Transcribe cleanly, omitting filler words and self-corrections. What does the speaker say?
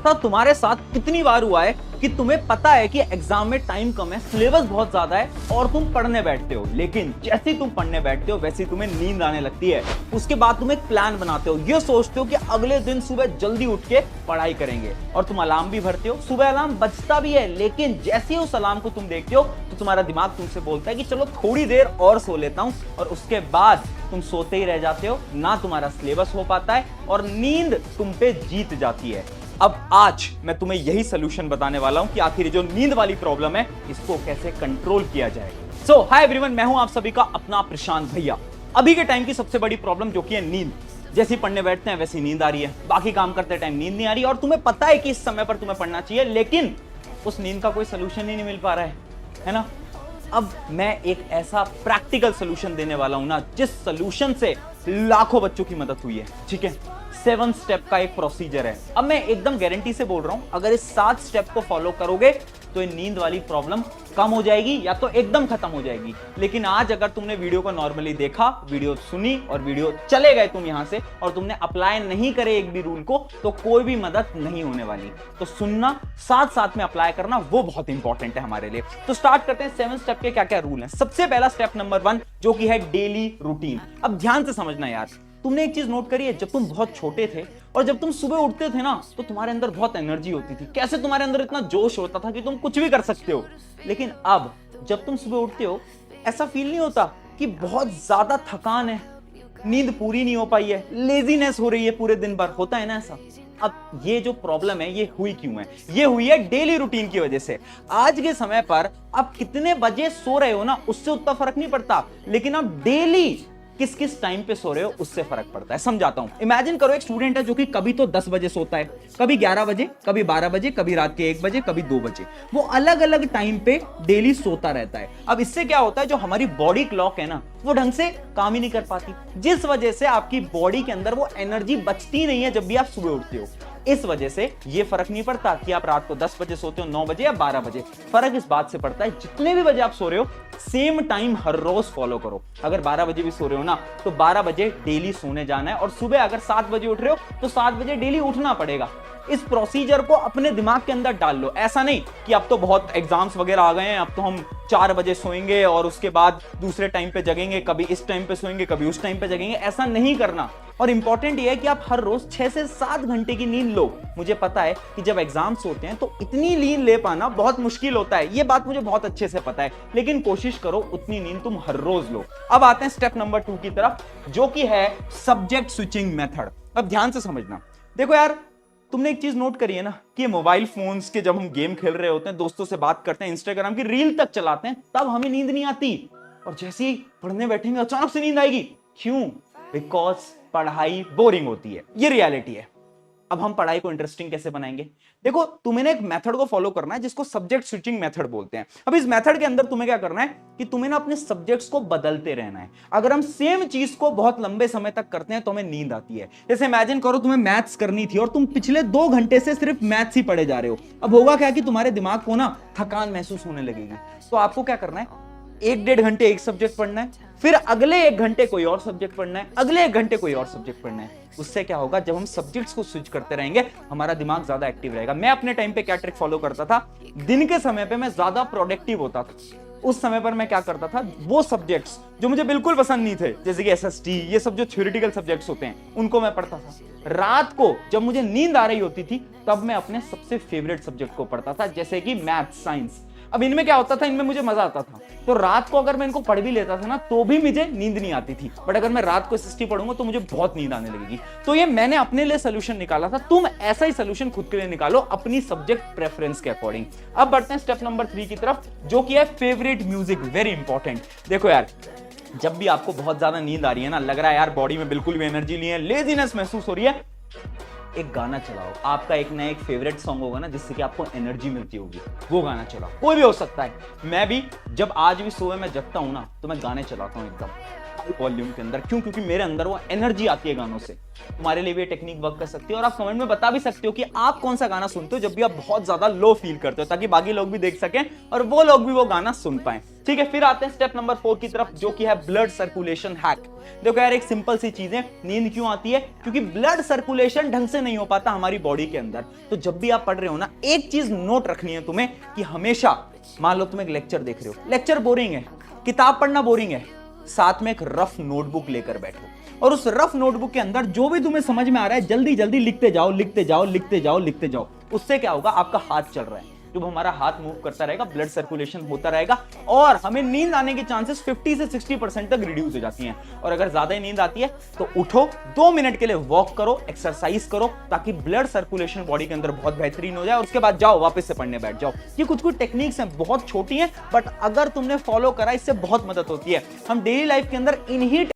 पता तुम्हारे साथ कितनी बार हुआ है कि तुम्हें पता है कि एग्जाम में टाइम कम है, सिलेबस बहुत ज्यादा है और तुम पढ़ने बैठते हो, लेकिन जैसे ही तुम पढ़ने बैठते हो वैसे ही तुम्हें नींद आने लगती है। उसके बाद तुम एक प्लान बनाते हो, ये सोचते हो कि अगले दिन सुबह जल्दी उठ के पढ़ाई करेंगे और तुम अलार्म भी भरते हो, सुबह अलार्म बजता भी है, लेकिन जैसे ही उस अलार्म को तुम देखते हो तो तुम्हारा दिमाग तुमसे बोलता है कि चलो थोड़ी देर और सो लेता हूं, और उसके बाद तुम सोते ही रह जाते हो। ना तुम्हारा सिलेबस हो पाता है और नींद तुम पे जीत जाती है। अब आज मैं तुम्हें यही सोल्यूशन बताने वाला हूं कि आखिर जो नींद वाली प्रॉब्लम है इसको कैसे कंट्रोल किया जाए। सो हाय एवरीवन, मैं हूं आप सभी का अपना प्रशांत भैया। अभी के टाइम की सबसे बड़ी प्रॉब्लम जो कि है नींद। जैसे ही पढ़ने बैठते हैं वैसी नींद आ रही है, बाकी काम करते टाइम नींद नहीं आ रही, और तुम्हें पता है कि इस समय पर तुम्हें पढ़ना चाहिए, लेकिन उस नींद का कोई सोल्यूशन ही नहीं मिल पा रहा है ना। अब मैं एक ऐसा प्रैक्टिकल सोल्यूशन देने वाला हूं ना, जिस सोल्यूशन से लाखों बच्चों की मदद हुई है। ठीक है, 7 स्टेप का एक प्रोसीजर है। अब मैं एकदम गारंटी से बोल रहा हूं, अगर इस 7 स्टेप को फॉलो करोगे तो ये नींद वाली प्रॉब्लम कम हो जाएगी या तो एकदम खत्म हो जाएगी। लेकिन आज अगर तुमने वीडियो को नॉर्मली देखा, वीडियो सुनी और वीडियो चले गए तुम यहां से, और तुमने अप्लाई नहीं करे एक भी रूल को, तो कोई भी मदद नहीं होने वाली। तो सुनना, साथ साथ में अप्लाई करना, वो बहुत इंपॉर्टेंट है हमारे लिए। तो स्टार्ट करते हैं 7 स्टेप के क्या क्या रूल हैं। सबसे पहला स्टेप नंबर 1 जो कि है डेली रूटीन। अब ध्यान से समझना यार, तुमने एक चीज नोट करी है, जब तुम बहुत छोटे थे और जब तुम सुबह उठते थे ना, तो तुम्हारे अंदर बहुत एनर्जी होती थी। कैसे तुम्हारे अंदर इतना जोश होता था कि तुम कुछ भी कर सकते हो। लेकिन अब जब तुम सुबह उठते हो, ऐसा फील नहीं होता कि बहुत ज्यादा थकान है, नींद पूरी नहीं हो पाई है, लेजीनेस हो रही है पूरे दिन भर, होता है ना ऐसा। अब ये जो प्रॉब्लम है ये हुई क्यों है? ये हुई है डेली रूटीन की वजह से। आज के समय पर आप कितने बजे सो रहे हो ना, उससे उतना फर्क नहीं पड़ता, लेकिन आप डेली किस किस टाइम पे सो रहे हो उससे फर्क पड़ता है। समझाता हूं। इमेजिन करो एक स्टूडेंट है जो कि कभी तो 10 बजे सोता है, कभी 11 बजे, कभी 12 बजे, कभी रात के 1 बजे, कभी 2 बजे। वो अलग अलग टाइम पे डेली सोता रहता है। अब इससे क्या होता है, जो हमारी बॉडी क्लॉक है ना, वो ढंग से काम ही नहीं कर पाती, जिस वजह से आपकी बॉडी के अंदर वो एनर्जी बचती नहीं है जब भी आप सुबह उठते हो। इस वजह से ये फर्क नहीं पड़ता कि आप रात को 10 बजे सोते हो, 9 बजे या 12 बजे। फर्क इस बात से पड़ता है जितने भी बजे आप सो रहे हो, सेम टाइम हर रोज फॉलो करो। अगर 12 बजे भी सो रहे हो ना, तो 12 बजे डेली सोने जाना है, और सुबह अगर 7 बजे उठ रहे हो तो 7 बजे डेली उठना पड़ेगा। इस प्रोसीजर को अपने दिमाग के अंदर डाल लो। ऐसा नहीं कि अब तो बहुत एग्जाम्स वगैरह आ गए हैं, अब तो हम 4 बजे सोएंगे और उसके बाद दूसरे टाइम पे जगेंगे, कभी इस टाइम पे सोएंगे, कभी उस टाइम पे जगेंगे। ऐसा नहीं करना। और इंपॉर्टेंट ये है कि आप हर रोज 6 से 7 घंटे की नींद लो। मुझे पता है कि जब एग्जाम्स होते हैं तो इतनी नींद ले पाना बहुत मुश्किल होता है, ये बात मुझे बहुत अच्छे से पता है, लेकिन कोशिश करो उतनी नींद तुम हर रोज लो। अब आते हैं स्टेप नंबर 2 की तरफ, जो कि है सब्जेक्ट स्विचिंग मेथड। अब ध्यान से समझना। देखो यार, तुमने एक चीज नोट करी है ना कि मोबाइल फोन्स के जब हम गेम खेल रहे होते हैं, दोस्तों से बात करते हैं, इंस्टाग्राम की रील तक चलाते हैं, तब हमें नींद नहीं आती, और जैसे ही पढ़ने बैठेंगे अचानक से नींद आएगी। क्यों? बिकॉज पढ़ाई बोरिंग होती है। ये रियलिटी है। अब हम पढ़ाई को इंटरेस्टिंग कैसे बनाएंगे? देखो, तुम्हें एक मेथड को फॉलो करना है जिसको सब्जेक्ट स्विचिंग मेथड बोलते हैं। अब इस मेथड के अंदर तुम्हें क्या करना है कि तुम्हें ना अपने सब्जेक्ट्स को बदलते रहना है। अगर हम सेम चीज को बहुत लंबे समय तक करते हैं तो हमें नींद आती है। जैसे इमेजिन करो तुम्हें मैथ्स करनी थी और तुम पिछले 2 घंटे से सिर्फ मैथ्स ही पढ़े जा रहे हो। अब होगा क्या कि तुम्हारे दिमाग को ना थकान महसूस होने लगेगी। तो आपको क्या करना है, 1-1.5 घंटे एक सब्जेक्ट पढ़ना है, फिर अगले 1 घंटे कोई और सब्जेक्ट पढ़ना है, अगले 1 घंटे कोई और सब्जेक्ट पढ़ना है। उससे क्या होगा, जब हम सब्जेक्ट्स को स्विच करते रहेंगे हमारा दिमाग ज्यादा एक्टिव रहेगा। मैं अपने टाइम पे क्या ट्रिक फॉलो करता था, दिन के समय पे मैं ज्यादा प्रोडक्टिव होता था। उस समय पर मैं क्या करता था, वो सब्जेक्ट्स जो मुझे बिल्कुल पसंद नहीं थे, जैसे कि एसएसटी, ये सब जो थ्योरेटिकल सब्जेक्ट्स होते हैं, उनको मैं पढ़ता था। रात को जब मुझे नींद आ रही होती थी तब मैं अपने सबसे फेवरेट सब्जेक्ट को पढ़ता था, जैसे कि मैथ, साइंस। अब इनमें क्या होता था, इनमें मुझे मजा आता था, तो रात को अगर मैं इनको पढ़ भी लेता था ना तो भी मुझे नींद नहीं आती थी। बट अगर मैं रात को एसएसटी पढ़ूंगा तो मुझे बहुत नींद आने लगेगी। तो ये मैंने अपने लिए सोल्यूशन निकाला था। तुम ऐसा ही सोल्यूशन खुद के लिए निकालो अपनी सब्जेक्ट प्रेफरेंस के अकॉर्डिंग। अब बढ़ते हैं स्टेप नंबर 3 की तरफ, जो कि है फेवरेट म्यूजिक। Very important. देखो यार, जब भी आपको बहुत ज्यादा नींद आ रही है ना, लग रहा है यार बॉडी में बिल्कुल भी एनर्जी नहीं है, लेजीनेस महसूस हो रही है, एक गाना चलाओ। आपका एक नया एक फेवरेट सॉन्ग होगा ना जिससे कि आपको एनर्जी मिलती होगी, वो गाना चलाओ। कोई भी हो सकता है। मैं भी जब आज भी सुबह मैं जगता हूं ना तो मैं गाने चलाता हूं एकदम हाई वॉल्यूम के अंदर। क्यों? क्योंकि मेरे अंदर वो एनर्जी आती है गानों से। तुम्हारे लिए भी ये टेक्निक वर्क कर सकती है और आप कमेंट में बता भी सकते हो कि आप कौन सा गाना सुनते हो जब भी आप बहुत ज्यादा लो फील करते हो, ताकि बाकी लोग भी देख सकें और वो लोग भी वो गाना सुन पाए। ठीक है, फिर आते हैं स्टेप नंबर 4 की तरफ, जो कि है ब्लड सर्कुलेशन हैक। देखो यार, एक सिंपल सी चीज है, नींद क्यों आती है? क्योंकि ब्लड सर्कुलेशन ढंग से नहीं हो पाता हमारी बॉडी के अंदर। तो जब भी आप पढ़ रहे हो ना, एक चीज नोट रखनी है तुम्हें कि हमेशा, मान लो तुम एक लेक्चर देख रहे हो, लेक्चर बोरिंग है, किताब पढ़ना बोरिंग है, साथ में एक रफ नोटबुक लेकर बैठो और उस रफ नोटबुक के अंदर जो भी तुम्हें समझ में आ रहा है जल्दी जल्दी लिखते जाओ, लिखते जाओ, लिखते जाओ, लिखते जाओ। उससे क्या होगा? आपका हाथ चल रहा है, जब हमारा हाथ मूव करता रहेगा ब्लड सर्कुलेशन होता रहेगा और हमें नींद आने की चांसेस 50 से 60% तक रिड्यूस हो जाती हैं। और अगर ज्यादा नींद आती है तो उठो, 2 मिनट के लिए वॉक करो, एक्सरसाइज करो, ताकि ब्लड सर्कुलेशन बॉडी के अंदर बहुत बेहतरीन हो जाए। और उसके बाद जाओ, वापस से पढ़ने बैठ जाओ। ये कुछ कुछ टेक्निक्स हैं, बहुत छोटी हैं, बट अगर तुमने फॉलो करा, इससे बहुत मदद होती है। हम डेली लाइफ के अंदर इन्हीं